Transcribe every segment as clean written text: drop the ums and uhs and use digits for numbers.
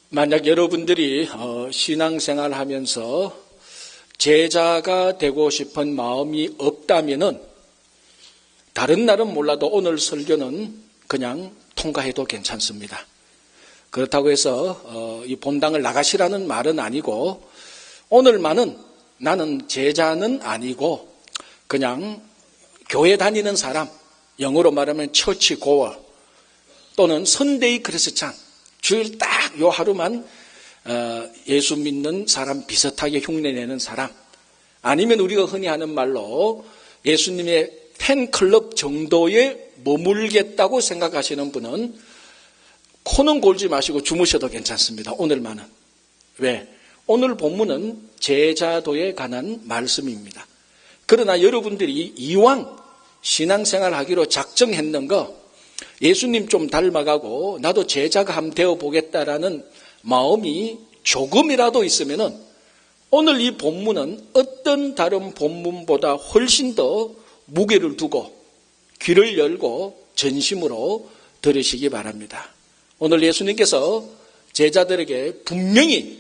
만약 여러분들이 신앙생활 하면서 제자가 되고 싶은 마음이 없다면은 다른 날은 몰라도 오늘 설교는 그냥 통과해도 괜찮습니다. 그렇다고 해서 이 본당을 나가시라는 말은 아니고 오늘만은 나는 제자는 아니고 그냥 교회 다니는 사람, 영어로 말하면 처치 고어 또는 선데이 크리스찬, 주일 딱 요 하루만 예수 믿는 사람 비슷하게 흉내내는 사람, 아니면 우리가 흔히 하는 말로 예수님의 팬클럽 정도에 머물겠다고 생각하시는 분은 코는 골지 마시고 주무셔도 괜찮습니다. 오늘만은. 왜? 오늘 본문은 제자도에 관한 말씀입니다. 그러나 여러분들이 이왕 신앙생활 하기로 작정했는 거, 예수님 좀 닮아가고 나도 제자가 한번 되어보겠다라는 마음이 조금이라도 있으면은 오늘 이 본문은 어떤 다른 본문보다 훨씬 더 무게를 두고 귀를 열고 전심으로 들으시기 바랍니다. 오늘 예수님께서 제자들에게 분명히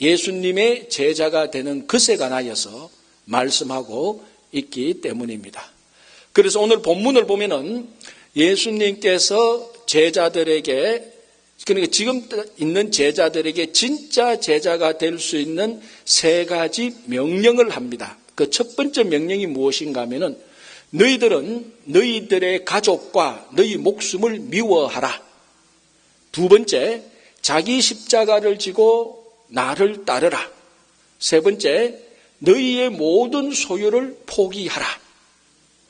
예수님의 제자가 되는 것에 관하여서 말씀하고 있기 때문입니다. 그래서 오늘 본문을 보면은 예수님께서 제자들에게, 그러니까 지금 있는 제자들에게 진짜 제자가 될 수 있는 세 가지 명령을 합니다. 그 첫 번째 명령이 무엇인가 하면은 너희들은 너희들의 가족과 너희 목숨을 미워하라. 두 번째, 자기 십자가를 지고 나를 따르라. 세 번째, 너희의 모든 소유를 포기하라.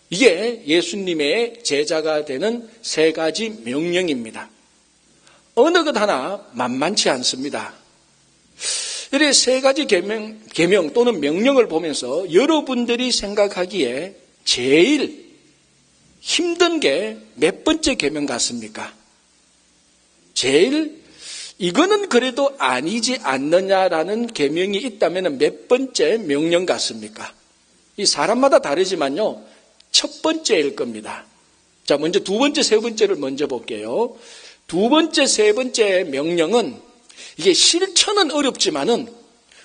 이게 예수님의 제자가 되는 세 가지 명령입니다. 어느 것 하나 만만치 않습니다. 이렇게 세 가지 계명 또는 명령을 보면서 여러분들이 생각하기에 제일 힘든 게 몇 번째 계명 같습니까? 제일 이거는 그래도 아니지 않느냐라는 계명이 있다면 몇 번째 명령 같습니까? 이 사람마다 다르지만요, 첫 번째일 겁니다. 자, 먼저 두 번째, 세 번째를 먼저 볼게요. 두 번째, 세 번째 명령은 이게 실천은 어렵지만은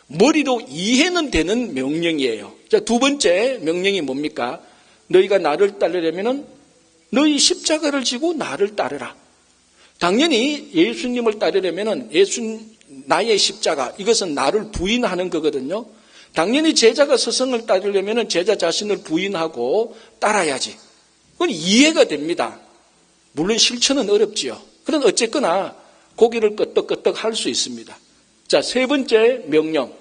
머리로 이해는 되는 명령이에요. 자, 두 번째 명령이 뭡니까? 너희가 나를 따르려면은 너희 십자가를 지고 나를 따르라. 당연히 예수님을 따르려면은 나의 십자가, 이것은 나를 부인하는 거거든요. 당연히 제자가 스승을 따르려면 제자 자신을 부인하고 따라야지. 그건 이해가 됩니다. 물론 실천은 어렵지요. 그런 어쨌거나 고개를 끄덕끄덕 할 수 있습니다. 자, 세 번째 명령.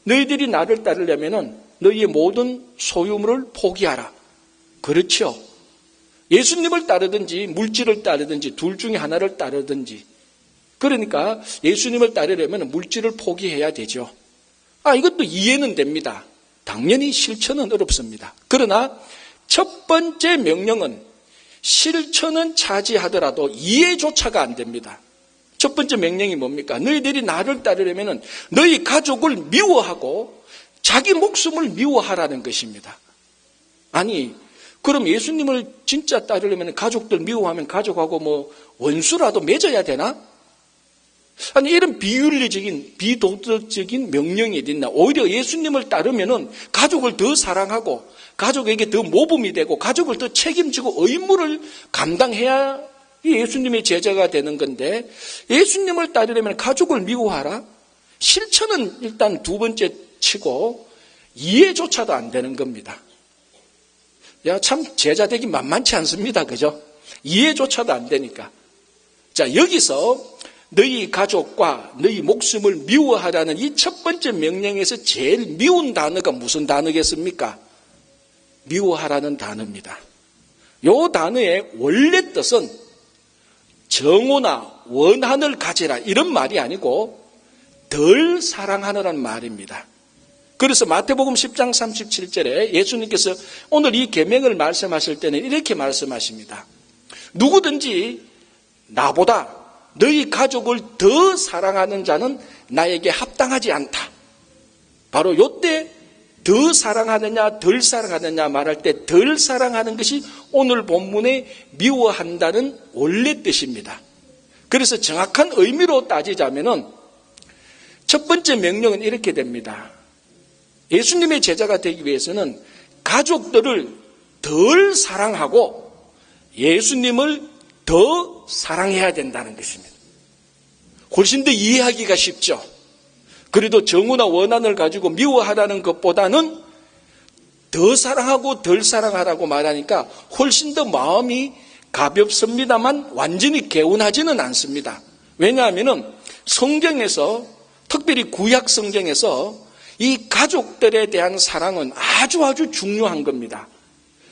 너희들이 나를 따르려면 너희의 모든 소유물을 포기하라. 그렇죠. 예수님을 따르든지 물질을 따르든지 둘 중에 하나를 따르든지, 그러니까 예수님을 따르려면 물질을 포기해야 되죠. 이것도 이해는 됩니다. 당연히 실천은 어렵습니다. 그러나 첫 번째 명령은 실천은 차지하더라도 이해조차가 안 됩니다. 첫 번째 명령이 뭡니까? 너희들이 나를 따르려면 너희 가족을 미워하고 자기 목숨을 미워하라는 것입니다. 아니, 그럼 예수님을 진짜 따르려면 가족들 미워하면 가족하고 원수라도 맺어야 되나? 아니, 이런 비윤리적인, 비도덕적인 명령이 어딨나? 오히려 예수님을 따르면은 가족을 더 사랑하고 가족에게 더 모범이 되고 가족을 더 책임지고 의무를 감당해야 예수님의 제자가 되는 건데, 예수님을 따르려면 가족을 미워하라? 실천은 일단 두 번째 치고 이해조차도 안 되는 겁니다. 참 제자 되기 만만치 않습니다. 그죠? 이해조차도 안 되니까. 자, 여기서 너희 가족과 너희 목숨을 미워하라는 이 첫 번째 명령에서 제일 미운 단어가 무슨 단어겠습니까? 미워하라는 단어입니다. 이 단어의 원래 뜻은 정오나 원한을 가지라 이런 말이 아니고 덜 사랑하느라는 말입니다. 그래서 마태복음 10장 37절에 예수님께서 오늘 이 계명을 말씀하실 때는 이렇게 말씀하십니다. 누구든지 나보다 너희 가족을 더 사랑하는 자는 나에게 합당하지 않다. 바로 이때 더 사랑하느냐 덜 사랑하느냐 말할 때 덜 사랑하는 것이 오늘 본문에 미워한다는 원래 뜻입니다. 그래서 정확한 의미로 따지자면은 첫 번째 명령은 이렇게 됩니다. 예수님의 제자가 되기 위해서는 가족들을 덜 사랑하고 예수님을 더 사랑해야 된다는 것입니다. 훨씬 더 이해하기가 쉽죠. 그래도 정오나 원한을 가지고 미워하라는 것보다는 더 사랑하고 덜 사랑하라고 말하니까 훨씬 더 마음이 가볍습니다만 완전히 개운하지는 않습니다. 왜냐하면 성경에서, 특별히 구약 성경에서 이 가족들에 대한 사랑은 아주 중요한 겁니다.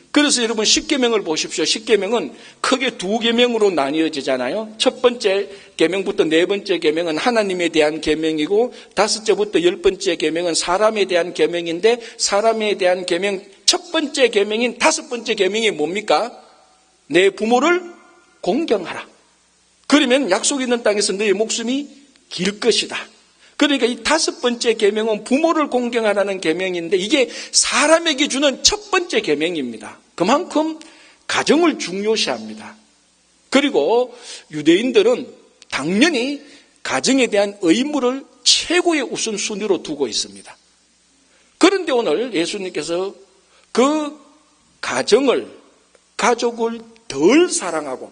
그래서 여러분 십계명을 보십시오. 십계명은 크게 두 계명으로 나뉘어지잖아요. 첫 번째 계명부터 네 번째 계명은 하나님에 대한 계명이고, 다섯째부터 열 번째 계명은 사람에 대한 계명인데, 사람에 대한 계명 첫 번째 계명인 다섯 번째 계명이 뭡니까? 내 부모를 공경하라. 그러면 약속 있는 땅에서 너의 목숨이 길 것이다. 그러니까 이 다섯 번째 계명은 부모를 공경하라는 계명인데, 이게 사람에게 주는 첫 번째 계명입니다. 그만큼 가정을 중요시합니다. 그리고 유대인들은 당연히 가정에 대한 의무를 최고의 우선순위로 두고 있습니다. 그런데 오늘 예수님께서 그 가족을 덜 사랑하고,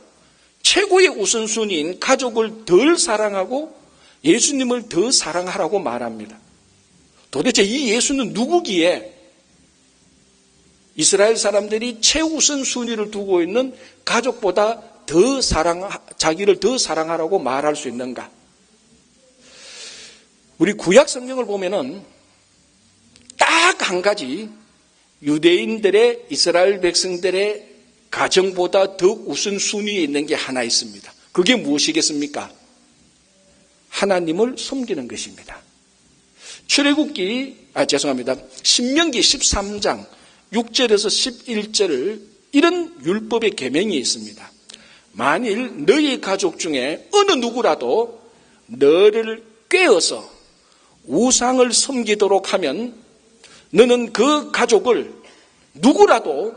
최고의 우선순위인 가족을 덜 사랑하고 예수님을 더 사랑하라고 말합니다. 도대체 이 예수는 누구기에 이스라엘 사람들이 최우선 순위를 두고 있는 가족보다 자기를 더 사랑하라고 말할 수 있는가? 우리 구약 성경을 보면은 딱 한 가지, 유대인들의, 이스라엘 백성들의 가정보다 더 우선순위에 있는 게 하나 있습니다. 그게 무엇이겠습니까? 하나님을 섬기는 것입니다. 신명기 13장 6절에서 11절을 이런 율법의 계명이 있습니다. 만일 너희 가족 중에 어느 누구라도 너를 꾀어서 우상을 섬기도록 하면 너는 그 가족을 누구라도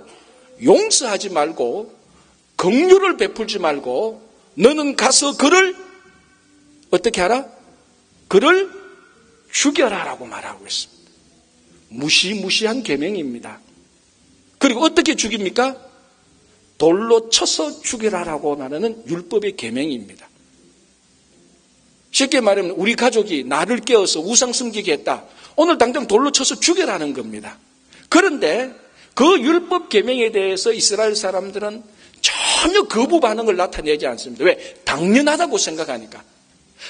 용서하지 말고 긍휼을 베풀지 말고 너는 가서 그를 어떻게 하라? 그를 죽여라라고 말하고 있습니다. 무시무시한 계명입니다. 그리고 어떻게 죽입니까? 돌로 쳐서 죽여라라고 말하는 율법의 계명입니다. 쉽게 말하면 우리 가족이 나를 깨워서 우상 섬기게 했다. 오늘 당장 돌로 쳐서 죽여라는 겁니다. 그런데 그 율법 계명에 대해서 이스라엘 사람들은 전혀 거부 반응을 나타내지 않습니다. 왜? 당연하다고 생각하니까.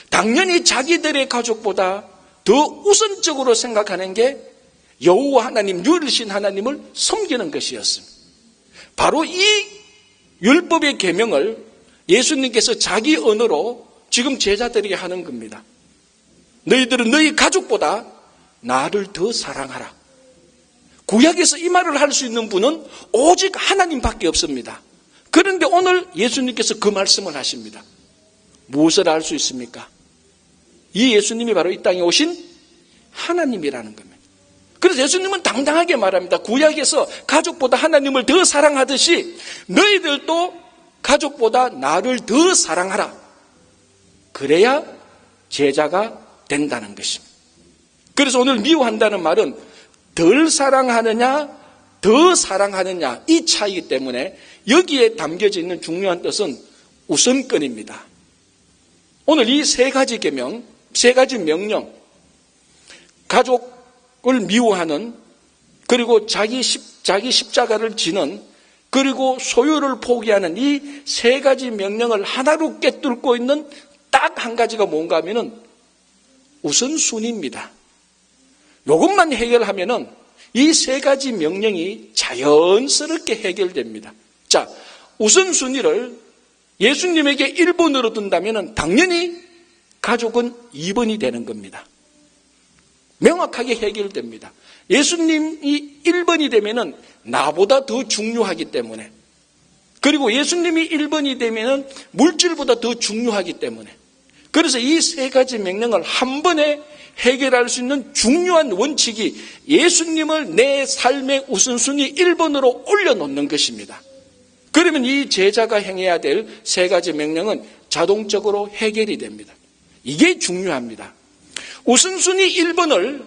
당연히 자기들의 가족보다 더 우선적으로 생각하는 게 여호와 하나님, 유일신 하나님을 섬기는 것이었습니다. 바로 이 율법의 계명을 예수님께서 자기 언어로 지금 제자들에게 하는 겁니다. 너희들은 너희 가족보다 나를 더 사랑하라. 구약에서 이 말을 할 수 있는 분은 오직 하나님밖에 없습니다. 그런데 오늘 예수님께서 그 말씀을 하십니다. 무엇을 알 수 있습니까? 이 예수님이 바로 이 땅에 오신 하나님이라는 겁니다. 그래서 예수님은 당당하게 말합니다. 구약에서 가족보다 하나님을 더 사랑하듯이 너희들도 가족보다 나를 더 사랑하라. 그래야 제자가 된다는 것입니다. 그래서 오늘 미워한다는 말은 덜 사랑하느냐 더 사랑하느냐 이 차이기 때문에 여기에 담겨져 있는 중요한 뜻은 우선권입니다. 오늘 이 세 가지 계명, 세 가지 명령, 가족을 미워하는, 그리고 자기 십자가를 지는, 그리고 소유를 포기하는 이 세 가지 명령을 하나로 꿰뚫고 있는 딱 한 가지가 뭔가 하면은 우선순위입니다. 이것만 해결하면은 이 세 가지 명령이 자연스럽게 해결됩니다. 자, 우선순위를 예수님에게 1번으로 둔다면 당연히 가족은 2번이 되는 겁니다. 명확하게 해결됩니다. 예수님이 1번이 되면 나보다 더 중요하기 때문에, 그리고 예수님이 1번이 되면 물질보다 더 중요하기 때문에, 그래서 이 세 가지 명령을 한 번에 해결할 수 있는 중요한 원칙이 예수님을 내 삶의 우선순위 1번으로 올려놓는 것입니다. 그러면 이 제자가 행해야 될 세 가지 명령은 자동적으로 해결이 됩니다. 이게 중요합니다. 우선순위 1번을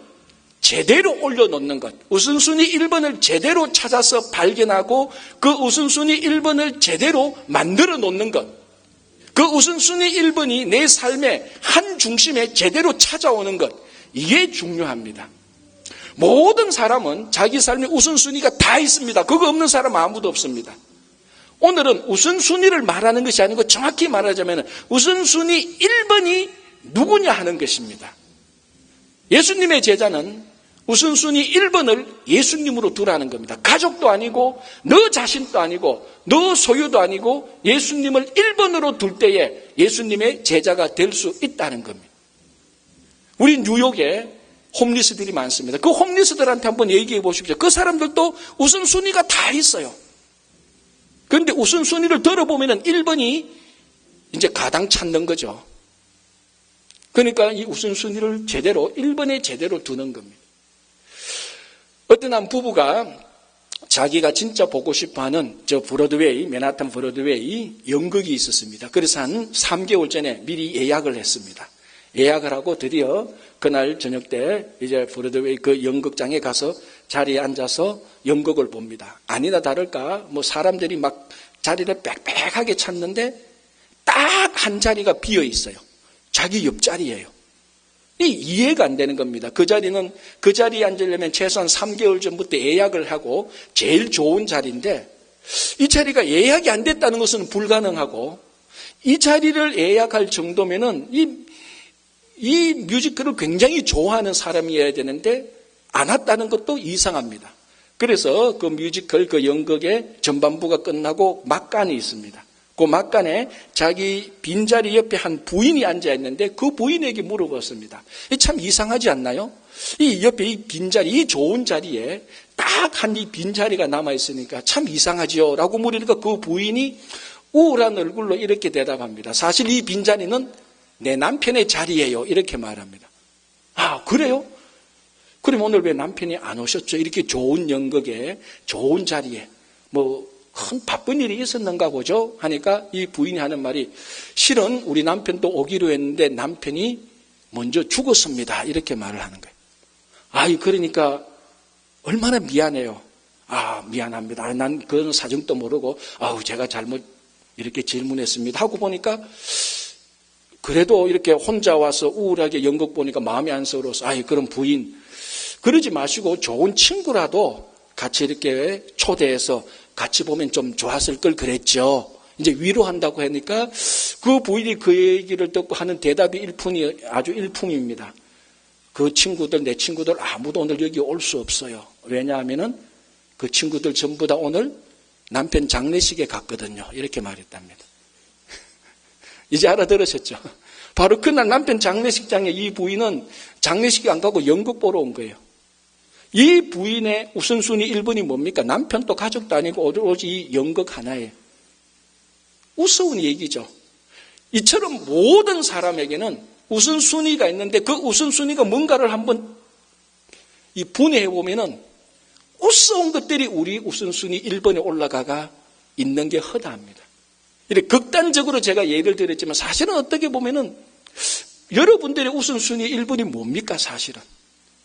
제대로 올려놓는 것, 우선순위 1번을 제대로 찾아서 발견하고 그 우선순위 1번을 제대로 만들어 놓는 것, 그 우선순위 1번이 내 삶의 한 중심에 제대로 찾아오는 것, 이게 중요합니다. 모든 사람은 자기 삶의 우선순위가 다 있습니다. 그거 없는 사람 아무도 없습니다. 오늘은 우선순위를 말하는 것이 아니고 정확히 말하자면 우선순위 1번이 누구냐 하는 것입니다. 예수님의 제자는 우선순위 1번을 예수님으로 두라는 겁니다. 가족도 아니고 너 자신도 아니고 너 소유도 아니고 예수님을 1번으로 둘 때에 예수님의 제자가 될 수 있다는 겁니다. 우리 뉴욕에 홈리스들이 많습니다. 그 홈리스들한테 한번 얘기해 보십시오. 그 사람들도 우선순위가 다 있어요. 그런데 우선순위를 들어보면 1번이 이제 가당 찾는 거죠. 그러니까 이 우선순위를 제대로 1번에 제대로 두는 겁니다. 어떤 한 부부가 자기가 진짜 보고 싶어하는 저 브로드웨이, 맨하탄 브로드웨이 연극이 있었습니다. 그래서 한 3개월 전에 미리 예약을 했습니다. 예약을 하고 드디어 그날 저녁 때 이제 브로드웨이 그 연극장에 가서 자리에 앉아서 연극을 봅니다. 아니나 다를까 뭐 사람들이 막 자리를 빽빽하게 찾는데 딱 한 자리가 비어 있어요. 자기 옆자리예요. 이해가 안 되는 겁니다. 그 자리는 그 자리에 앉으려면 최소한 3개월 전부터 예약을 하고 제일 좋은 자리인데 이 자리가 예약이 안 됐다는 것은 불가능하고 이 자리를 예약할 정도면은 이 뮤지컬을 굉장히 좋아하는 사람이어야 되는데 안 왔다는 것도 이상합니다. 그래서 그 뮤지컬 그 연극의 전반부가 끝나고 막간이 있습니다. 그 막간에 자기 빈자리 옆에 한 부인이 앉아 있는데 그 부인에게 물어봤습니다. 참 이상하지 않나요? 이 옆에 이 빈자리, 이 좋은 자리에 딱 한 이 빈자리가 남아있으니까 참 이상하지요? 라고 물으니까 그 부인이 우울한 얼굴로 이렇게 대답합니다. 사실 이 빈자리는 내 남편의 자리예요. 이렇게 말합니다. 아, 그래요? 그럼 오늘 왜 남편이 안 오셨죠? 이렇게 좋은 연극에, 좋은 자리에, 큰 바쁜 일이 있었는가 보죠? 하니까 이 부인이 하는 말이 실은 우리 남편도 오기로 했는데 남편이 먼저 죽었습니다. 이렇게 말을 하는 거예요. 그러니까 얼마나 미안해요. 미안합니다. 난 그런 사정도 모르고 제가 잘못 이렇게 질문했습니다. 하고 보니까 그래도 이렇게 혼자 와서 우울하게 연극 보니까 마음이 안쓰러워서 그럼 부인 그러지 마시고 좋은 친구라도 같이 이렇게 초대해서 같이 보면 좀 좋았을 걸 그랬죠. 이제 위로한다고 하니까 그 부인이 그 얘기를 듣고 하는 대답이 아주 일품입니다. 그 친구들, 내 친구들 아무도 오늘 여기 올 수 없어요. 왜냐하면은 그 친구들 전부 다 오늘 남편 장례식에 갔거든요. 이렇게 말했답니다. 이제 알아들으셨죠? 바로 그날 남편 장례식장에 이 부인은 장례식에 안 가고 연극 보러 온 거예요. 이 부인의 우선순위 1번이 뭡니까? 남편도 가족도 아니고 오로지 이 연극 하나예요. 우스운 얘기죠. 이처럼 모든 사람에게는 우선순위가 있는데 그 우선순위가 뭔가를 한번 분해해 보면은 우스운 것들이 우리 우선순위 1번에 올라가가 있는 게 허다합니다. 이렇게 극단적으로 제가 예를 들었지만 사실은 어떻게 보면은 여러분들의 우선순위 1번이 뭡니까 사실은?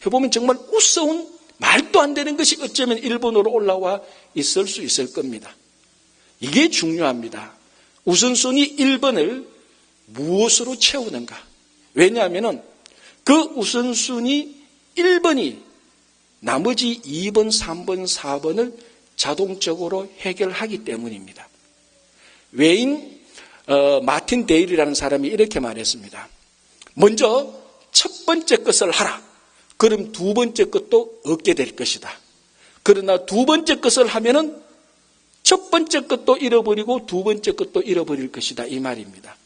해보면 정말 우스운 말도 안 되는 것이 어쩌면 1번으로 올라와 있을 수 있을 겁니다. 이게 중요합니다. 우선순위 1번을 무엇으로 채우는가? 왜냐하면 그 우선순위 1번이 나머지 2번, 3번, 4번을 자동적으로 해결하기 때문입니다. 외인 마틴 데일이라는 사람이 이렇게 말했습니다. 먼저 첫 번째 것을 하라. 그럼 두 번째 것도 얻게 될 것이다. 그러나 두 번째 것을 하면은 첫 번째 것도 잃어버리고 두 번째 것도 잃어버릴 것이다. 이 말입니다.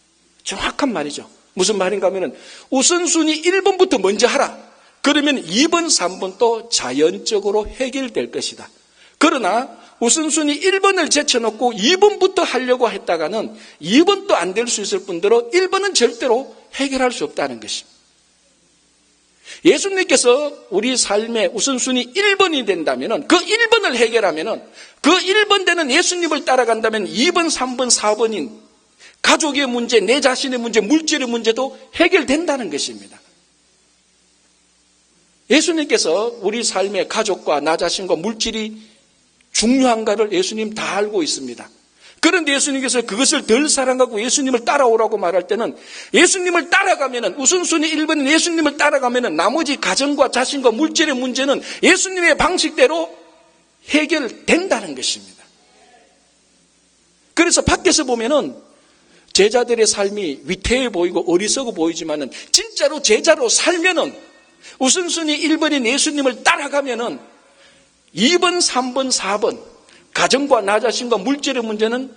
정확한 말이죠. 무슨 말인가 하면은 우선순위 1번부터 먼저 하라. 그러면 2번, 3번도 자연적으로 해결될 것이다. 그러나 우선순위 1번을 제쳐놓고 2번부터 하려고 했다가는 2번도 안 될 수 있을 뿐더러 1번은 절대로 해결할 수 없다는 것입니다. 예수님께서 우리 삶의 우선순위 1번이 된다면 그 1번을 해결하면 그 1번 되는 예수님을 따라간다면 2번, 3번, 4번인 가족의 문제, 내 자신의 문제, 물질의 문제도 해결된다는 것입니다. 예수님께서 우리 삶의 가족과 나 자신과 물질이 중요한가를 예수님 다 알고 있습니다. 그런데 예수님께서 그것을 덜 사랑하고 예수님을 따라오라고 말할 때는 예수님을 따라가면은 우선순위 1번은 예수님을 따라가면은 나머지 가정과 자신과 물질의 문제는 예수님의 방식대로 해결된다는 것입니다. 그래서 밖에서 보면은 제자들의 삶이 위태해 보이고 어리석어 보이지만은 진짜로 제자로 살면은 우선순위 1번인 예수님을 따라가면은 2번, 3번, 4번 가정과 나 자신과 물질의 문제는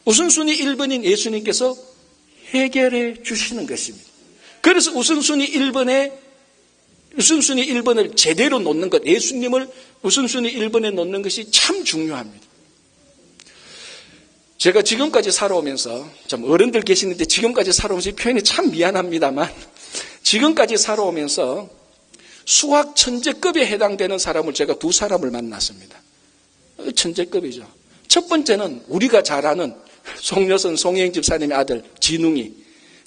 우선순위 1번인 예수님께서 해결해 주시는 것입니다. 그래서 우선순위 1번을 제대로 놓는 것, 예수님을 우선순위 1번에 놓는 것이 참 중요합니다. 제가 지금까지 살아오면서, 좀 어른들 계시는데 지금까지 살아오면서 표현이 참 미안합니다만, 지금까지 살아오면서 수학 천재급에 해당되는 사람을 제가 2사람을 만났습니다. 천재급이죠. 첫 번째는 우리가 잘 아는 송여선, 송혜영 집사님의 아들 진웅이,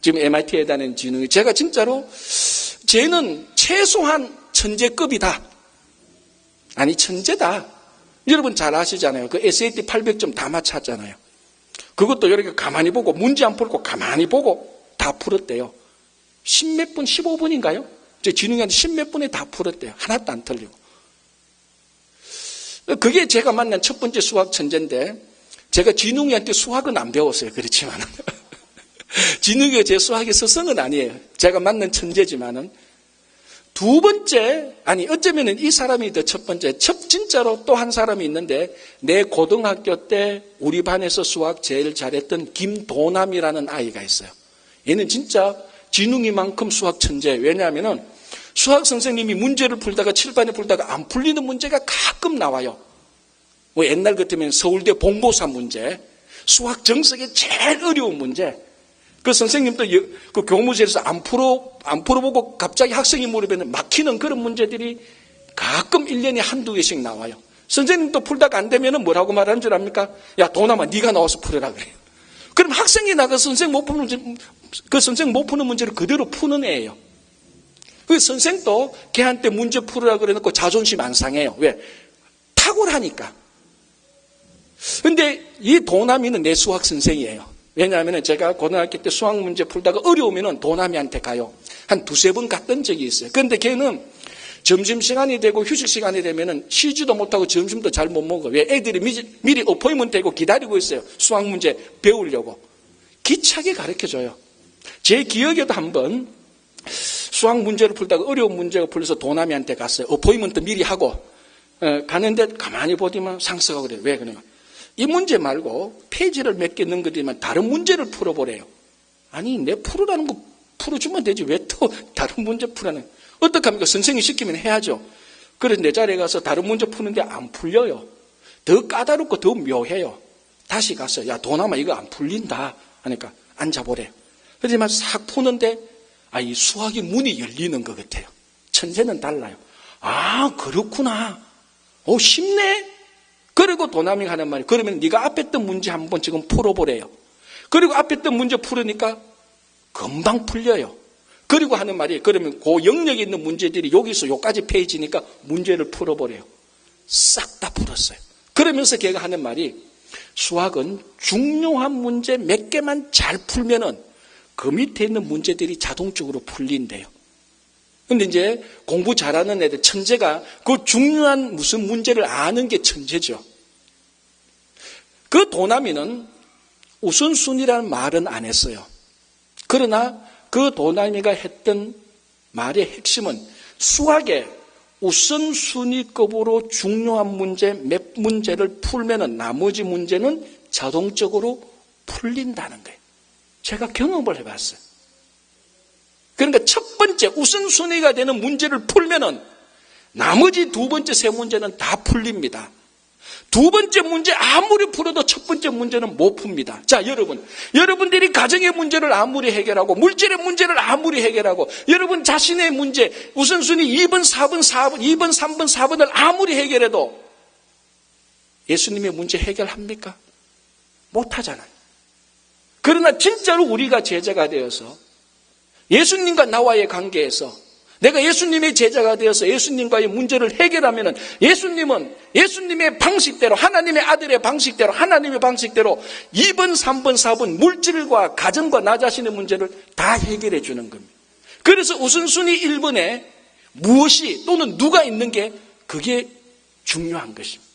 지금 MIT에 다니는 진웅이, 제가 진짜로 쟤는 최소한 천재급이다. 아니 천재다. 여러분 잘 아시잖아요. 그 SAT 800점 다 맞췄잖아요. 그것도 이렇게 가만히 보고 문제 안 풀고 가만히 보고 다 풀었대요. 10몇 분, 15분인가요? 제 진웅이한테 10몇 분에 다 풀었대요. 하나도 안 틀리고. 그게 제가 만난 첫 번째 수학 천재인데, 제가 진웅이한테 수학은 안 배웠어요. 그렇지만 진웅이가 제 수학의 스승은 아니에요. 제가 만난 천재지만은. 두 번째, 아니 어쩌면은 이 사람이 더 첫 번째, 진짜로 또 한 사람이 있는데, 내 고등학교 때 우리 반에서 수학 제일 잘했던 김도남이라는 아이가 있어요. 얘는 진짜 진웅이만큼 수학 천재. 왜냐하면은 수학 선생님이 문제를 풀다가 칠판에 풀다가 안 풀리는 문제가 가끔 나와요. 뭐 옛날 같으면 서울대 본고사 문제, 수학 정석의 제일 어려운 문제. 그 선생님도 그 교무실에서 안 풀어보고 갑자기 학생이 물으면 막히는 그런 문제들이 가끔 1년에 한두 개씩 나와요. 선생님도 풀다가 안 되면 뭐라고 말하는 줄 압니까? 야, 도남아, 네가 나와서 풀어라 그래요. 그럼 학생이 나가서 선생 못 푸는 문제를 그대로 푸는 애예요. 그 선생도 걔한테 문제 풀으라 그래놓고 자존심 안 상해요. 왜? 탁월하니까. 근데 이 도남이는 내 수학 선생이에요. 왜냐하면 제가 고등학교 때 수학 문제 풀다가 어려우면 도남이한테 가요. 한 2-3번 갔던 적이 있어요. 그런데 걔는 점심시간이 되고 휴식시간이 되면 쉬지도 못하고 점심도 잘 못 먹어. 왜? 애들이 미리 어포인먼트 되고 기다리고 있어요. 수학 문제 배우려고. 기차게 가르쳐줘요. 제 기억에도 한번 수학 문제를 풀다가 어려운 문제가 풀려서 도남이한테 갔어요. 어포인먼트 미리 하고 가는데 가만히 보더만 상스가 그래요. 왜 그러냐? 이 문제 말고 페이지를 몇 개 넘기면 다른 문제를 풀어보래요. 아니 내 풀으라는 거 풀어주면 되지 왜 또 다른 문제 풀라는? 어떡합니까? 선생님이 시키면 해야죠. 그래서 내 자리에 가서 다른 문제 푸는데 안 풀려요. 더 까다롭고 더 묘해요. 다시 가서 야 도남아 이거 안 풀린다 하니까 앉아보래. 그렇지만 싹 푸는데 이 수학의 문이 열리는 것 같아요. 천재는 달라요. 아 그렇구나. 쉽네. 그리고 도남이 하는 말이 그러면 네가 앞에 있던 문제 한번 지금 풀어보래요. 그리고 앞에 있던 문제 풀으니까 금방 풀려요. 그리고 하는 말이 그러면 그 영역에 있는 문제들이 여기서 여기까지 페이지니까 문제를 풀어보래요. 싹 다 풀었어요. 그러면서 걔가 하는 말이 수학은 중요한 문제 몇 개만 잘 풀면은 그 밑에 있는 문제들이 자동적으로 풀린대요. 근데 이제 공부 잘하는 애들, 천재가 그 중요한 무슨 문제를 아는 게 천재죠. 그 도남이는 우선순위라는 말은 안 했어요. 그러나 그 도남이가 했던 말의 핵심은 수학의 우선순위급으로 중요한 문제 몇 문제를 풀면은 나머지 문제는 자동적으로 풀린다는 거예요. 제가 경험을 해봤어요. 그러니까 첫 번째 우선순위가 되는 문제를 풀면은 나머지 두 번째, 세 문제는 다 풀립니다. 두 번째 문제 아무리 풀어도 첫 번째 문제는 못 풉니다. 자, 여러분들이 가정의 문제를 아무리 해결하고 물질의 문제를 아무리 해결하고 여러분 자신의 문제 우선순위 2번, 4번, 2번, 3번, 4번을 아무리 해결해도 예수님의 문제 해결합니까? 못하잖아요. 그러나 진짜로 우리가 제자가 되어서 예수님과 나와의 관계에서 내가 예수님의 제자가 되어서 예수님과의 문제를 해결하면은 예수님은 예수님의 방식대로, 하나님의 아들의 방식대로, 하나님의 방식대로 2번, 3번, 4번 물질과 가정과 나 자신의 문제를 다 해결해 주는 겁니다. 그래서 우선순위 1번에 무엇이 또는 누가 있는 게 그게 중요한 것입니다.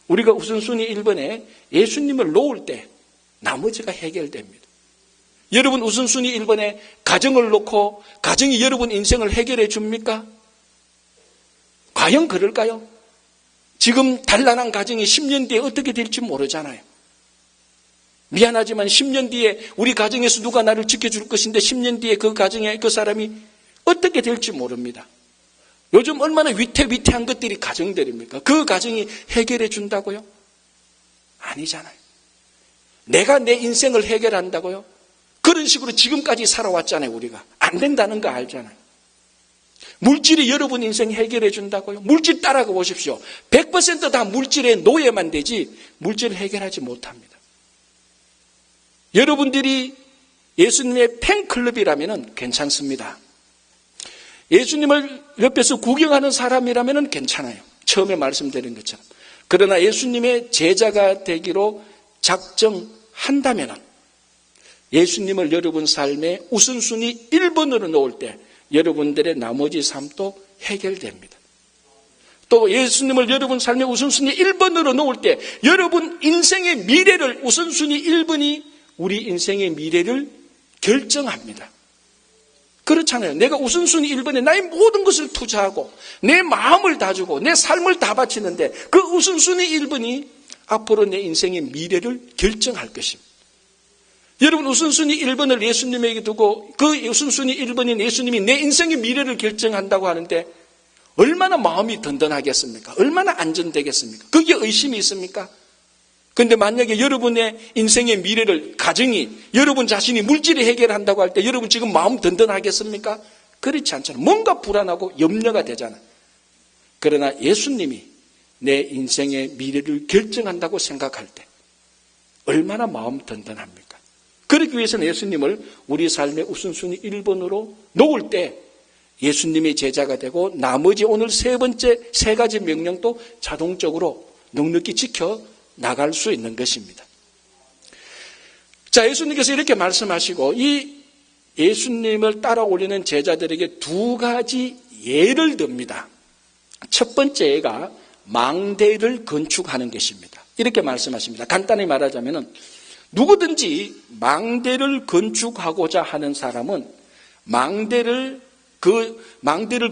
우리가 우선순위 1번에 예수님을 놓을 때 나머지가 해결됩니다. 여러분 우선순위 1번에 가정을 놓고 가정이 여러분 인생을 해결해 줍니까? 과연 그럴까요? 지금 단란한 가정이 10년 뒤에 어떻게 될지 모르잖아요. 미안하지만 10년 뒤에 우리 가정에서 누가 나를 지켜줄 것인데 10년 뒤에 그 가정에 그 사람이 어떻게 될지 모릅니다. 요즘 얼마나 위태위태한 것들이 가정들입니까? 그 가정이 해결해 준다고요? 아니잖아요. 내가 내 인생을 해결한다고요? 그런 식으로 지금까지 살아왔잖아요, 우리가. 안 된다는 거 알잖아요. 물질이 여러분 인생 해결해 준다고요? 물질 따라가 보십시오. 100% 다 물질의 노예만 되지 물질을 해결하지 못합니다. 여러분들이 예수님의 팬클럽이라면 괜찮습니다. 예수님을 옆에서 구경하는 사람이라면 괜찮아요. 처음에 말씀드린 것처럼. 그러나 예수님의 제자가 되기로 작정한다면 예수님을 여러분 삶의 우선순위 1번으로 놓을 때 여러분들의 나머지 삶도 해결됩니다. 또 예수님을 여러분 삶의 우선순위 1번으로 놓을 때 여러분 인생의 미래를 우선순위 1번이 우리 인생의 미래를 결정합니다. 그렇잖아요. 내가 우선순위 1번에 나의 모든 것을 투자하고 내 마음을 다 주고 내 삶을 다 바치는데 그 우선순위 1번이 앞으로 내 인생의 미래를 결정할 것입니다. 여러분 우선순위 1번을 예수님에게 두고 그 우선순위 1번인 예수님이 내 인생의 미래를 결정한다고 하는데 얼마나 마음이 든든하겠습니까? 얼마나 안전되겠습니까? 거기에 의심이 있습니까? 그런데 만약에 여러분의 인생의 미래를 가정이 여러분 자신이 물질이 해결한다고 할 때 여러분 지금 마음 든든하겠습니까? 그렇지 않잖아요. 뭔가 불안하고 염려가 되잖아요. 그러나 예수님이 내 인생의 미래를 결정한다고 생각할 때 얼마나 마음 든든합니까? 그러기 위해서는 예수님을 우리 삶의 우선순위 1번으로 놓을 때 예수님의 제자가 되고 나머지 오늘 세 가지 명령도 자동적으로 넉넉히 지켜 나갈 수 있는 것입니다. 자, 예수님께서 이렇게 말씀하시고 이 예수님을 따라오려는 제자들에게 두 가지 예를 듭니다. 첫 번째 예가 망대를 건축하는 것입니다. 이렇게 말씀하십니다. 간단히 말하자면 누구든지 망대를 건축하고자 하는 사람은 망대를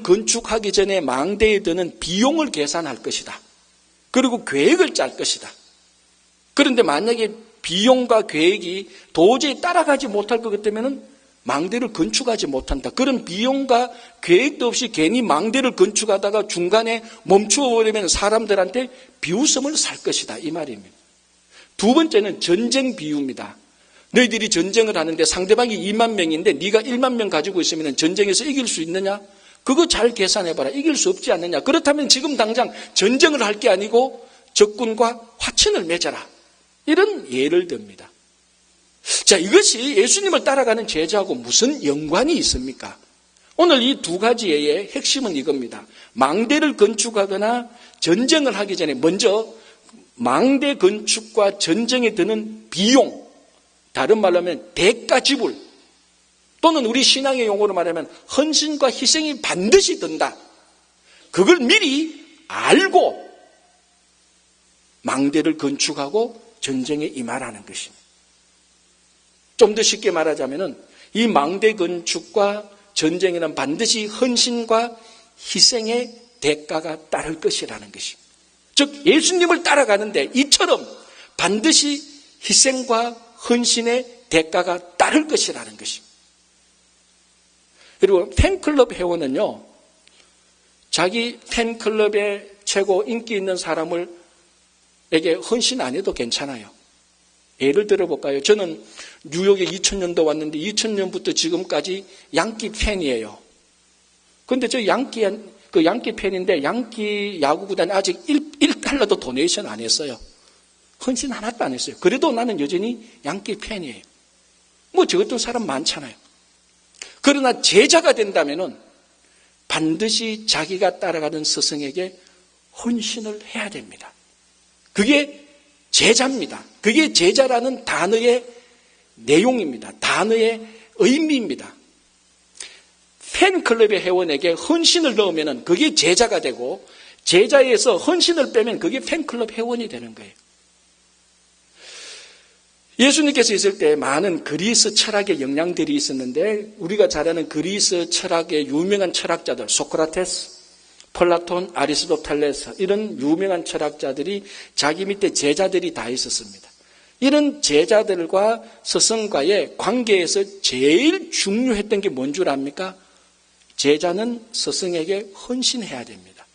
건축하기 전에 망대에 드는 비용을 계산할 것이다. 그리고 계획을 짤 것이다. 그런데 만약에 비용과 계획이 도저히 따라가지 못할 것 같으면 망대를 건축하지 못한다. 그런 비용과 계획도 없이 괜히 망대를 건축하다가 중간에 멈추어 버리면 사람들한테 비웃음을 살 것이다. 이 말입니다. 두 번째는 전쟁 비유입니다. 너희들이 전쟁을 하는데 상대방이 2만 명인데 네가 1만 명 가지고 있으면 전쟁에서 이길 수 있느냐? 그거 잘 계산해봐라. 이길 수 없지 않느냐? 그렇다면 지금 당장 전쟁을 할 게 아니고 적군과 화친을 맺어라. 이런 예를 듭니다. 자, 이것이 예수님을 따라가는 제자하고 무슨 연관이 있습니까? 오늘 이 두 가지 예의 핵심은 이겁니다. 망대를 건축하거나 전쟁을 하기 전에 먼저 망대 건축과 전쟁에 드는 비용, 다른 말로 하면 대가 지불, 또는 우리 신앙의 용어로 말하면 헌신과 희생이 반드시 든다. 그걸 미리 알고 망대를 건축하고 전쟁에 임하라는 것입니다. 좀 더 쉽게 말하자면 이 망대 건축과 전쟁에는 반드시 헌신과 희생의 대가가 따를 것이라는 것입니다. 즉 예수님을 따라가는데 이처럼 반드시 희생과 헌신의 대가가 따를 것이라는 것입니다. 그리고 팬클럽 회원은요, 자기 팬클럽의 최고 인기 있는 사람에게 헌신 안 해도 괜찮아요. 예를 들어볼까요? 저는 뉴욕에 2000년도 왔는데 2000년부터 지금까지 양키 팬이에요. 그런데 저 양키 팬인데 양키 야구구단 아직 1달러도 도네이션 안 했어요. 헌신 하나도 안 했어요. 그래도 나는 여전히 양키 팬이에요. 뭐 저 같은 사람 많잖아요. 그러나 제자가 된다면은 반드시 자기가 따라가는 스승에게 헌신을 해야 됩니다. 그게 제자입니다. 그게 제자라는 단어의 내용입니다. 단어의 의미입니다. 팬클럽의 회원에게 헌신을 넣으면 그게 제자가 되고, 제자에서 헌신을 빼면 그게 팬클럽 회원이 되는 거예요. 예수님께서 있을 때 많은 그리스 철학의 영향들이 있었는데, 우리가 잘 아는 그리스 철학의 유명한 철학자들, 소크라테스, 플라톤, 아리스토텔레스, 이런 유명한 철학자들이 자기 밑에 제자들이 다 있었습니다. 이런 제자들과 스승과의 관계에서 제일 중요했던 게 뭔 줄 압니까? 제자는 스승에게 헌신해야 됩니다.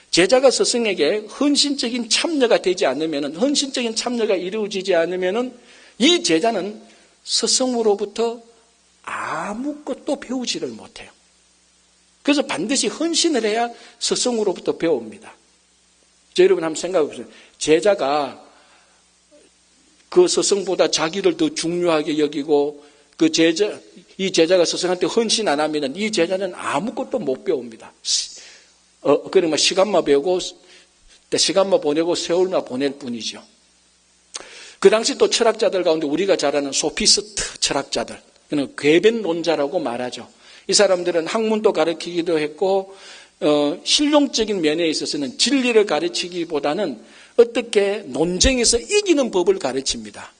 제자가 스승에게 헌신적인 참여가 되지 않으면, 헌신적인 참여가 이루어지지 않으면 이 제자는 스승으로부터 아무것도 배우지를 못해요. 그래서 반드시 헌신을 해야 스승으로부터 배웁니다. 여러분 한번 생각해 보세요. 제자가 그 스승보다 자기를 더 중요하게 여기고 이 제자가 스승한테 헌신 안 하면 이 제자는 아무것도 못 배웁니다. 그러면 시간만 배우고, 시간만 보내고 세월만 보낼 뿐이죠. 그 당시 또 철학자들 가운데 우리가 잘 아는 소피스트 철학자들, 궤변론자라고 말하죠. 이 사람들은 학문도 가르치기도 했고, 실용적인 면에 있어서는 진리를 가르치기보다는 어떻게 논쟁에서 이기는 법을 가르칩니다.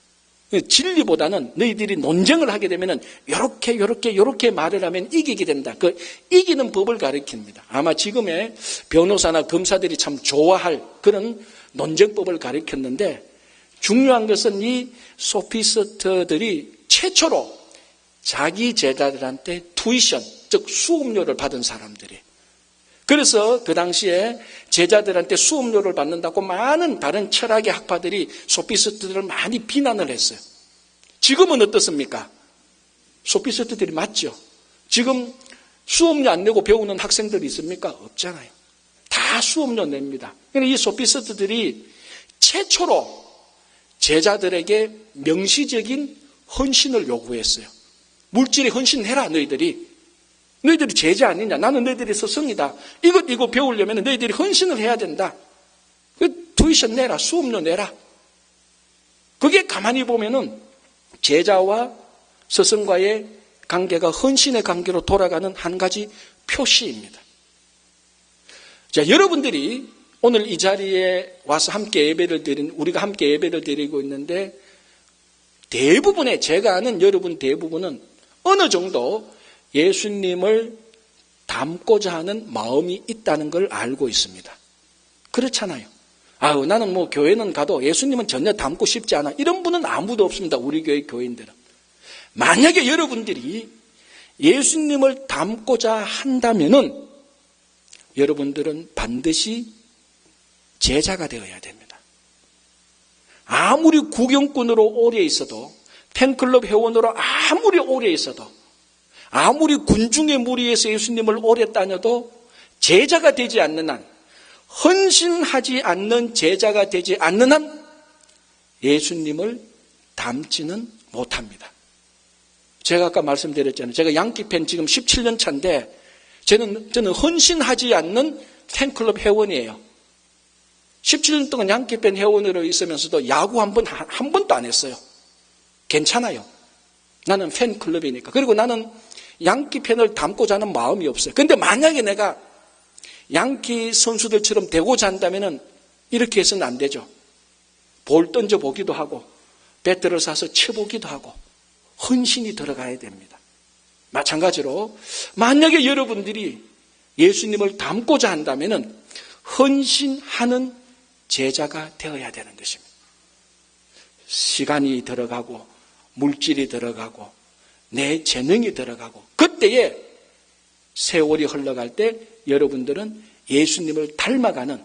진리보다는 너희들이 논쟁을 하게 되면 요렇게 말을 하면 이기게 된다. 그 이기는 법을 가르칩니다. 아마 지금의 변호사나 검사들이 참 좋아할 그런 논쟁법을 가르쳤는데, 중요한 것은 이 소피스트들이 최초로 자기 제자들한테 투이션, 즉 수업료를 받은 사람들이. 그래서 그 당시에 제자들한테 수업료를 받는다고 많은 다른 철학의 학파들이 소피스트들을 많이 비난을 했어요. 지금은 어떻습니까? 소피스트들이 맞죠? 지금 수업료 안 내고 배우는 학생들이 있습니까? 없잖아요. 다 수업료 냅니다. 이 소피스트들이 최초로 제자들에게 명시적인 헌신을 요구했어요. 물질에 헌신해라, 너희들이 제자 아니냐? 나는 너희들이 스승이다. 이거 배우려면 너희들이 헌신을 해야 된다. 투이션 내라, 수업료 내라. 그게 가만히 보면은 제자와 스승과의 관계가 헌신의 관계로 돌아가는 한 가지 표시입니다. 자, 여러분들이 오늘 이 자리에 와서 우리가 함께 예배를 드리고 있는데, 대부분의, 제가 아는 여러분 대부분은 어느 정도 예수님을 닮고자 하는 마음이 있다는 걸 알고 있습니다. 그렇잖아요. 나는 교회는 가도 예수님은 전혀 닮고 싶지 않아. 이런 분은 아무도 없습니다. 우리 교회 교인들은. 만약에 여러분들이 예수님을 닮고자 한다면은 여러분들은 반드시 제자가 되어야 됩니다. 아무리 구경꾼으로 오래 있어도, 팬클럽 회원으로 아무리 오래 있어도, 아무리 군중의 무리에서 예수님을 오래 다녀도 제자가 되지 않는 한, 헌신하지 않는 제자가 되지 않는 한 예수님을 닮지는 못합니다. 제가 아까 말씀드렸잖아요. 제가 양키 팬 지금 17년 차인데 저는 헌신하지 않는 팬클럽 회원이에요. 17년 동안 양키 팬 회원으로 있으면서도 야구 한 번도 안 했어요. 괜찮아요. 나는 팬클럽이니까. 그리고 나는 양키 팬을 닮고자 하는 마음이 없어요. 그런데 만약에 내가 양키 선수들처럼 되고자 한다면 이렇게 해서는 안 되죠. 볼 던져보기도 하고 배트를 사서 쳐보기도 하고 헌신이 들어가야 됩니다. 마찬가지로 만약에 여러분들이 예수님을 닮고자 한다면 헌신하는 제자가 되어야 되는 것입니다. 시간이 들어가고 물질이 들어가고 내 재능이 들어가고, 그때에 세월이 흘러갈 때 여러분들은 예수님을 닮아가는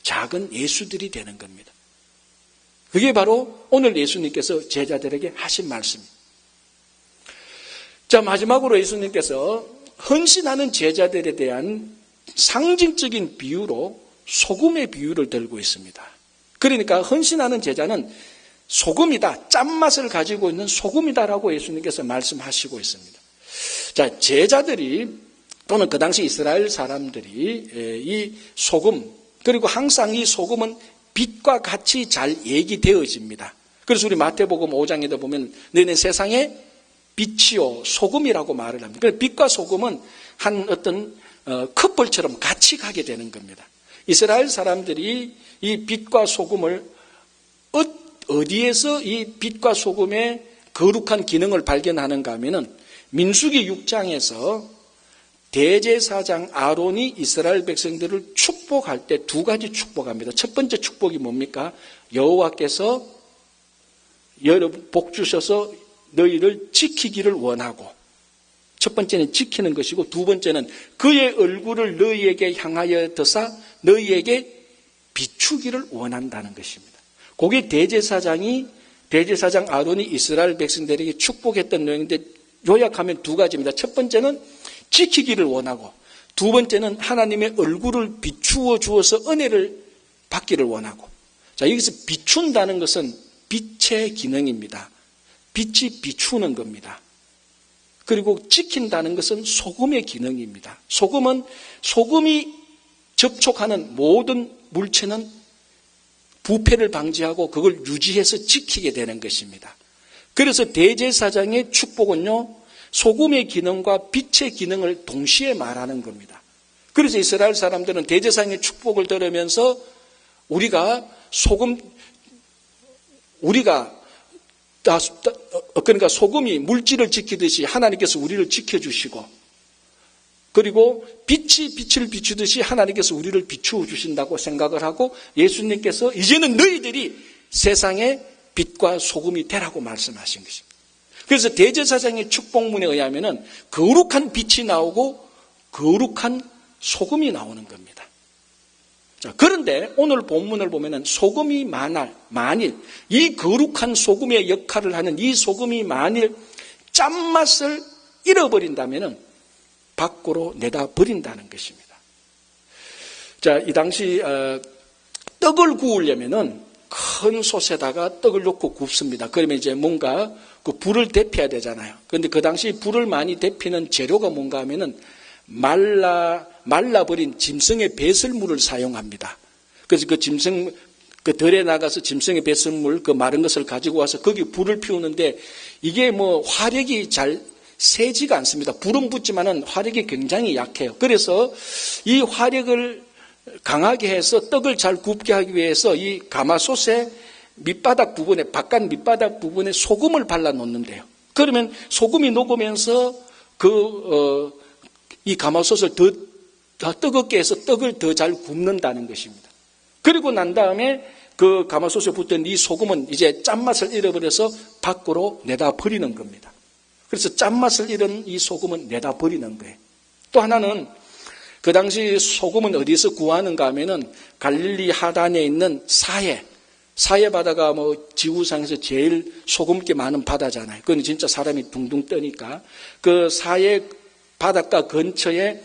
작은 예수들이 되는 겁니다. 그게 바로 오늘 예수님께서 제자들에게 하신 말씀입니다. 자, 마지막으로 예수님께서 헌신하는 제자들에 대한 상징적인 비유로 소금의 비유를 들고 있습니다. 그러니까 헌신하는 제자는 소금이다, 짠맛을 가지고 있는 소금이다라고 예수님께서 말씀하시고 있습니다. 자, 제자들이 또는 그 당시 이스라엘 사람들이 이 소금, 그리고 항상 이 소금은 빛과 같이 잘 얘기되어집니다. 그래서 우리 마태복음 5장에도 보면 너희는 세상의 빛이요 소금이라고 말을 합니다. 그래서 빛과 소금은 한 어떤 커플처럼 같이 가게 되는 겁니다. 이스라엘 사람들이 이 빛과 소금을 어디에서 이 빛과 소금의 거룩한 기능을 발견하는가 하면은 민수기 6장에서 대제사장 아론이 이스라엘 백성들을 축복할 때 두 가지 축복합니다. 첫 번째 축복이 뭡니까? 여호와께서 여러분 복 주셔서 너희를 지키기를 원하고, 첫 번째는 지키는 것이고 두 번째는 그의 얼굴을 너희에게 향하여 드사 너희에게 비추기를 원한다는 것입니다. 그게 대제사장 아론이 이스라엘 백성들에게 축복했던 내용인데 요약하면 두 가지입니다. 첫 번째는 지키기를 원하고, 두 번째는 하나님의 얼굴을 비추어 주어서 은혜를 받기를 원하고. 자, 여기서 비춘다는 것은 빛의 기능입니다. 빛이 비추는 겁니다. 그리고 지킨다는 것은 소금의 기능입니다. 소금이 접촉하는 모든 물체는 부패를 방지하고 그걸 유지해서 지키게 되는 것입니다. 그래서 대제사장의 축복은요, 소금의 기능과 빛의 기능을 동시에 말하는 겁니다. 그래서 이스라엘 사람들은 대제사장의 축복을 들으면서 그러니까 소금이 물질을 지키듯이 하나님께서 우리를 지켜주시고, 그리고 빛이 빛을 비추듯이 하나님께서 우리를 비추어 주신다고 생각을 하고, 예수님께서 이제는 너희들이 세상의 빛과 소금이 되라고 말씀하신 것입니다. 그래서 대제사장의 축복문에 의하면은 거룩한 빛이 나오고 거룩한 소금이 나오는 겁니다. 자, 그런데 오늘 본문을 보면은 소금이 만일 이 거룩한 소금의 역할을 하는 이 소금이 만일 짠맛을 잃어버린다면은 밖으로 내다 버린다는 것입니다. 자, 이 당시 떡을 구우려면은 큰 솥에다가 떡을 넣고 굽습니다. 그러면 이제 뭔가 그 불을 데펴야 되잖아요. 그런데 그 당시 불을 많이 데피는 재료가 뭔가 하면은 말라버린 짐승의 배설물을 사용합니다. 그래서 그 짐승, 그 덜에 나가서 짐승의 배설물, 그 마른 것을 가지고 와서 거기 불을 피우는데 이게 뭐 화력이 잘 세지가 않습니다. 불은 붙지만은 화력이 굉장히 약해요. 그래서 이 화력을 강하게 해서 떡을 잘 굽게 하기 위해서 이 가마솥의 밑바닥 부분에, 바깥 밑바닥 부분에 소금을 발라 놓는데요. 그러면 소금이 녹으면서 이 가마솥을 더 뜨겁게 해서 떡을 더 잘 굽는다는 것입니다. 그리고 난 다음에 그 가마솥에 붙은 이 소금은 이제 짠맛을 잃어버려서 밖으로 내다 버리는 겁니다. 그래서 짠맛을 잃은 이 소금은 내다 버리는 거예요. 또 하나는 그 당시 소금은 어디서 구하는가 하면은 갈릴리 하단에 있는 사해 바다가 뭐 지구상에서 제일 소금기 많은 바다잖아요. 그건 진짜 사람이 둥둥 떠니까 그 사해 바닷가 근처에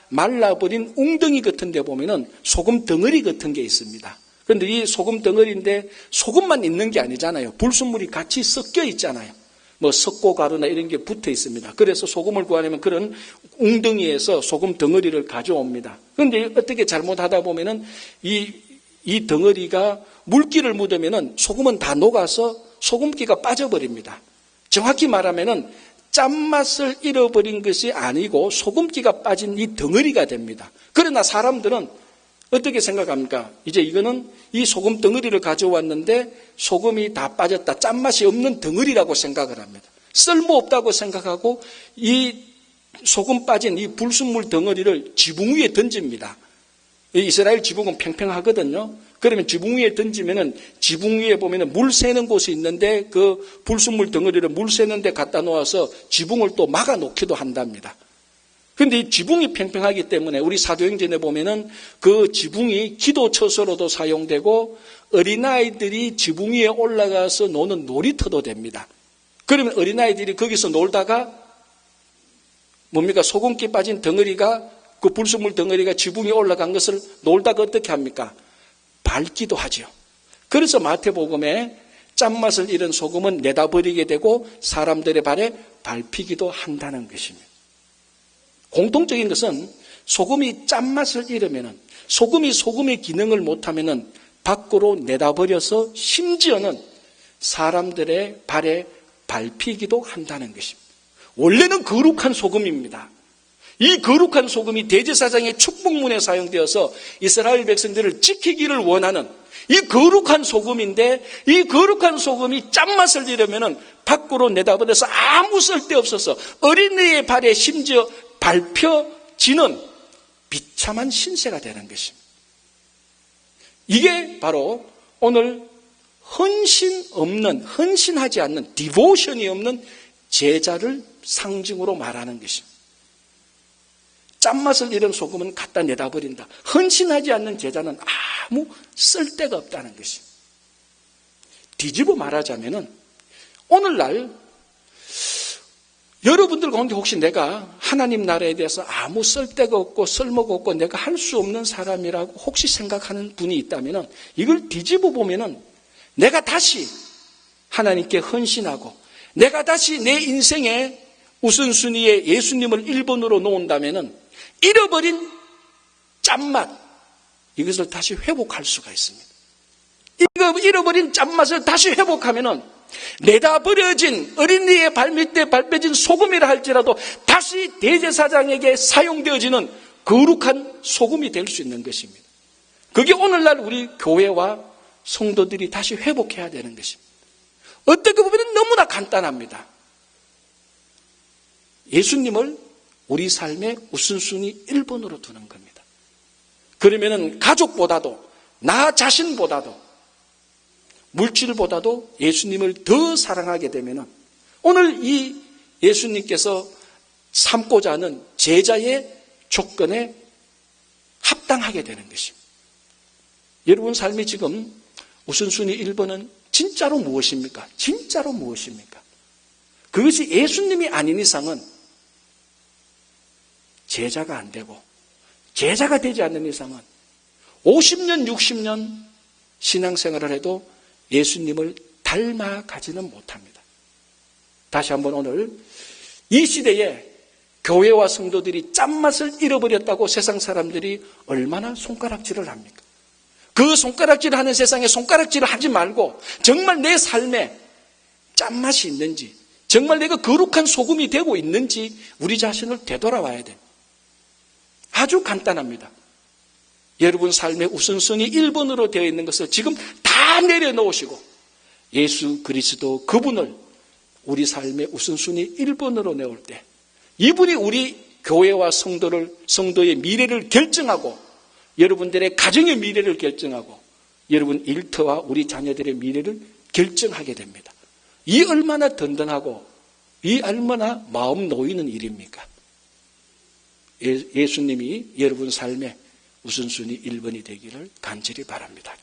말라버린 웅덩이 같은 데 보면은 소금 덩어리 같은 게 있습니다. 그런데 이 소금 덩어리인데 소금만 있는 게 아니잖아요. 불순물이 같이 섞여 있잖아요. 뭐 석고가루나 이런 게 붙어 있습니다. 그래서 소금을 구하려면 그런 웅덩이에서 소금 덩어리를 가져옵니다. 그런데 어떻게 잘못하다 보면은 이 덩어리가 물기를 묻으면은 소금은 다 녹아서 소금기가 빠져버립니다. 정확히 말하면은 짠맛을 잃어버린 것이 아니고 소금기가 빠진 이 덩어리가 됩니다. 그러나 사람들은 어떻게 생각합니까? 이제 이거는 이 소금 덩어리를 가져왔는데 소금이 다 빠졌다, 짠맛이 없는 덩어리라고 생각을 합니다. 쓸모없다고 생각하고 이 소금 빠진 이 불순물 덩어리를 지붕 위에 던집니다. 이스라엘 지붕은 팽팽하거든요. 그러면 지붕 위에 던지면은 지붕 위에 보면은 물 새는 곳이 있는데 그 불순물 덩어리를 물 새는 데 갖다 놓아서 지붕을 또 막아 놓기도 한답니다. 그런데 이 지붕이 팽팽하기 때문에 우리 사도행전에 보면은 그 지붕이 기도 처소로도 사용되고 어린아이들이 지붕 위에 올라가서 노는 놀이터도 됩니다. 그러면 어린아이들이 거기서 놀다가 뭡니까? 소금기 빠진 덩어리가 그 불순물 덩어리가 지붕에 올라간 것을 놀다가 어떻게 합니까? 밟기도 하죠. 그래서 마태복음에 짠맛을 잃은 소금은 내다 버리게 되고 사람들의 발에 밟히기도 한다는 것입니다. 공통적인 것은 소금이 짠맛을 잃으면은, 소금이 소금의 기능을 못하면은 밖으로 내다버려서 심지어는 사람들의 발에 밟히기도 한다는 것입니다. 원래는 거룩한 소금입니다. 이 거룩한 소금이 대제사장의 축복문에 사용되어서 이스라엘 백성들을 지키기를 원하는 이 거룩한 소금인데, 이 거룩한 소금이 짠맛을 잃으면 밖으로 내다버려서 아무 쓸데없어서 어린이의 발에 심지어 밟혀지는 비참한 신세가 되는 것입니다. 이게 바로 오늘 헌신하지 않는, 디보션이 없는 제자를 상징으로 말하는 것입니다. 짠맛을 잃은 소금은 갖다 내다 버린다. 헌신하지 않는 제자는 아무 쓸데가 없다는 것입니다. 뒤집어 말하자면은 오늘날 여러분들 가운데 혹시 내가 하나님 나라에 대해서 아무 쓸데가 없고 쓸모가 없고 내가 할 수 없는 사람이라고 혹시 생각하는 분이 있다면은 이걸 뒤집어 보면은 내가 다시 하나님께 헌신하고 내가 다시 내 인생의 우선순위에 예수님을 1번으로 놓은다면은 잃어버린 짠맛, 이것을 다시 회복할 수가 있습니다. 잃어버린 짠맛을 다시 회복하면은 내다 버려진 어린이의 발밑에 밟혀진 소금이라 할지라도 다시 대제사장에게 사용되어지는 거룩한 소금이 될 수 있는 것입니다. 그게 오늘날 우리 교회와 성도들이 다시 회복해야 되는 것입니다. 어떻게 보면 너무나 간단합니다. 예수님을 우리 삶의 우선순위 1번으로 두는 겁니다. 그러면은 가족보다도, 나 자신보다도, 물질보다도 예수님을 더 사랑하게 되면은 오늘 이 예수님께서 삼고자 하는 제자의 조건에 합당하게 되는 것입니다. 여러분 삶이 지금 우선순위 1번은 진짜로 무엇입니까? 진짜로 무엇입니까? 그것이 예수님이 아닌 이상은 제자가 안 되고, 제자가 되지 않는 이상은 50년, 60년 신앙생활을 해도 예수님을 닮아가지는 못합니다. 다시 한번 오늘 이 시대에 교회와 성도들이 짠맛을 잃어버렸다고 세상 사람들이 얼마나 손가락질을 합니까? 그 손가락질을 하는 세상에 손가락질을 하지 말고 정말 내 삶에 짠맛이 있는지, 정말 내가 거룩한 소금이 되고 있는지 우리 자신을 되돌아와야 됩니다. 아주 간단합니다. 여러분 삶의 우선순위 1번으로 되어 있는 것을 지금 다 내려놓으시고 예수 그리스도 그분을 우리 삶의 우선순위 1번으로 내올 때 이분이 우리 교회와 성도의 미래를 결정하고 여러분들의 가정의 미래를 결정하고 여러분 일터와 우리 자녀들의 미래를 결정하게 됩니다. 이 얼마나 든든하고 이 얼마나 마음 놓이는 일입니까? 예수님이 여러분 삶의 우선순위 1번이 되기를 간절히 바랍니다.